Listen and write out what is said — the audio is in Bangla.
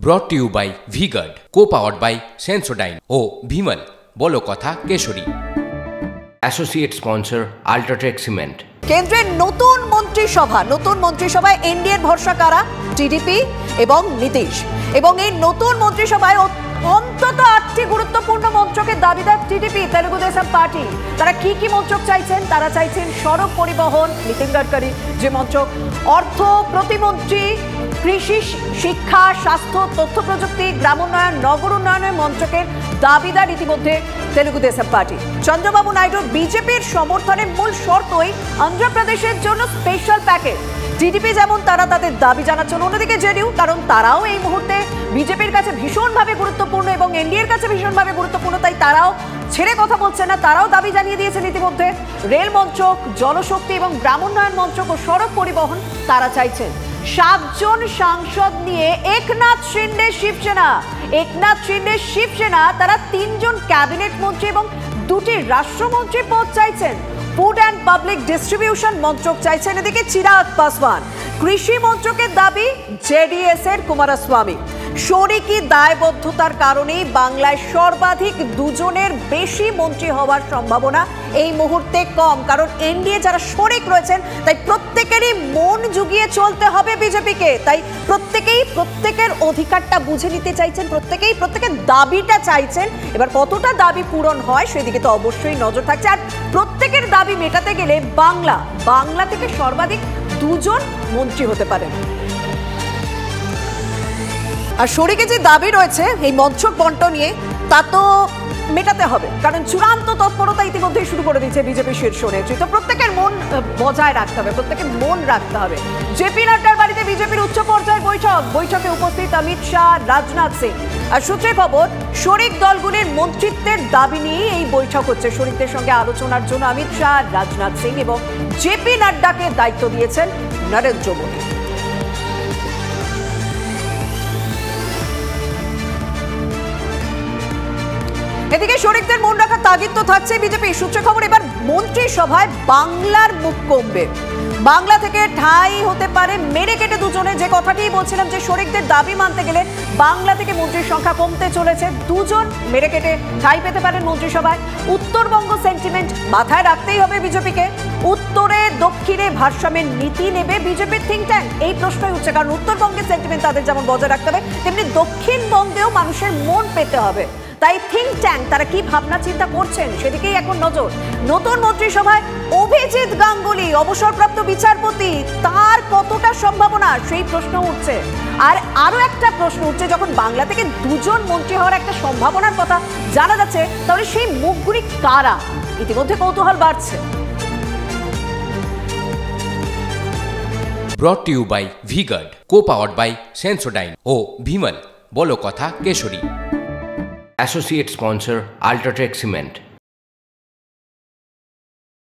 brought to you by V-Guard, co-powered by Sensodyne O Bhimal বলো কথা কেশরী। Associate sponsor UltraTech cement. কেন্দ্রের নতুন মন্ত্রিসভায় এনডিএর ভরসা কারা? টিডিপি এবং নীতিশ। এবং এই নতুন মন্ত্রিসভায় অন্তত 8টি গুরুত্বপূর্ণ মন্ত্রকের দাবিদার টিডিপি, তেলুগু দেশম পার্টি। তারা কি মন্ত্রক চাইছেন? তারা চাইছেন সড়ক পরিবহন, নীতিন গডকরি যে মন্ত্রক, অর্থ প্রতিমন্ত্রী, কৃষি, শিক্ষা, স্বাস্থ্য, তথ্য প্রযুক্তি, গ্রামোন্নয়ন, নগর উন্নয়নের মন্ত্রকের দাবিদার ইতিমধ্যে তেলুগু দেশম পার্টি। চন্দ্রবাবু নাইডুর বিজেপির সমর্থনের মূল শর্তই অন্ধ্রপ্রদেশের জন্য স্পেশাল প্যাকেজ। টিডিপি যেমন তারা তাদের দাবি জানাচ্ছেন, অন্যদিকে জেডিইউ, কারণ তারাও এই মুহূর্তে বিজেপির কাছে ভীষণভাবে গুরুত্বপূর্ণ এবং এনডিএর কাছে ভীষণভাবে গুরুত্বপূর্ণ, তাই তারাও ছেড়ে কথা বলছে না। তারাও দাবি জানিয়ে দিয়েছেন ইতিমধ্যে রেল মন্ত্রক, জলশক্তি এবং গ্রামোন্নয়ন মন্ত্রক ও সড়ক পরিবহন তারা চাইছেন। 7 জন সাংসদ নিয়ে একনাথ শিন্ডে শিবসেনা তারা 3 জন ক্যাবিনেট মন্ত্রী এবং 2টি রাষ্ট্রমন্ত্রী পদ চাইছেন। ফুড অ্যান্ড পাবলিক ডিস্ট্রিবিউশন মন্ত্রক চাইছেন এদিকে চিরাগ পাসওয়ান। কৃষি মন্ত্রকের দাবি জেডিএস এর কুমারস্বামী। শরিকি দায়বদ্ধতার কারণেই বাংলায় সর্বাধিক 2 জনের বেশি মন্ত্রী হওয়ার সম্ভাবনা এই মুহূর্তে কম, কারণ এনডিএ যারা শরিক রয়েছেন তাই প্রত্যেকেরই মন জুগিয়ে চলতে হবে বিজেপিকে। তাই প্রত্যেকের অধিকারটা বুঝে নিতে চাইছেন, প্রত্যেকের দাবিটা চাইছেন। এবার কতটা দাবি পূরণ হয় সেদিকে তো অবশ্যই নজর থাকছে। আর প্রত্যেকের দাবি মেটাতে গেলে বাংলা থেকে সর্বাধিক 2 জন মন্ত্রী হতে পারেন। আর শরিকে যে দাবি রয়েছে এই মন্ত্রক বন্টন নিয়ে, তা তো মেটাতে হবে, কারণ চূড়ান্ত তৎপরতা ইতিমধ্যেই শুরু করে দিয়েছে বিজেপি শীর্ষ নেতৃত্ব। প্রত্যেকের মন বজায় রাখতে হবে, প্রত্যেকের মন রাখতে হবে। জেপি নাড্ডার বাড়িতে বিজেপির উচ্চ পর্যায়ের বৈঠকে উপস্থিত অমিত শাহ, রাজনাথ সিং। আর সূত্রে খবর, শরিক দলগুলির মন্ত্রিত্বের দাবি নিয়ে এই বৈঠক হচ্ছে। শরিকদের সঙ্গে আলোচনার জন্য অমিত শাহ, রাজনাথ সিং এবং জেপি নাড্ডাকে দায়িত্ব দিয়েছেন নরেন্দ্র মোদী। এদিকে শরিকদের মন রাখার তাগিদ তো থাকছে বিজেপি সূত্রে খবর। এবার মন্ত্রিসভায় বাংলার মুখ কমবে, বাংলা থেকে ঠাঁই হতে পারে মেরে কেটে 2 জনের। যে কথাটি বলছিলাম যে শরিকদের দাবি মানতে গেলে বাংলা থেকে মন্ত্রীর সংখ্যা কমতে চলেছে, 2 জন মেরে কেটে ঠাঁই পেতে পারেন মন্ত্রিসভায়। উত্তরবঙ্গ সেন্টিমেন্ট মাথায় রাখতেই হবে বিজেপিকে। উত্তরে দক্ষিণে ভারসাম্যের নীতি নেবে বিজেপির থিঙ্ক ট্যাঙ্ক, এই প্রশ্নই উঠছে। কারণ উত্তরবঙ্গের সেন্টিমেন্ট তাদের যেমন বজায় রাখতে হবে, তেমনি দক্ষিণবঙ্গেও মানুষের মন পেতে হবে। তাই থিঙ্ক ট্যাঙ্ক তারা কি ভাবনা চিন্তা করছেন সেদিকেই এখন নজর। নতুন মন্ত্রিসভায় অভিজিৎ গাঙ্গুলি, অবসরপ্রাপ্ত বিচারপতি, তার কতটা সম্ভাবনা সেই প্রশ্ন উঠছে। আর আরো একটা প্রশ্ন উঠছে, যখন বাংলা থেকে 2 জন মন্ত্রী হওয়ার একটা সম্ভাবনার কথা জানা যাচ্ছে, তাহলে সেই মুখগুলি কারা? ইতিমধ্যে কৌতূহল বাড়ছে। brought to you by V-Guard, co-powered by Sensodyne O Bhimal বলো কথা কেশরী। Associate sponsor UltraTech cement.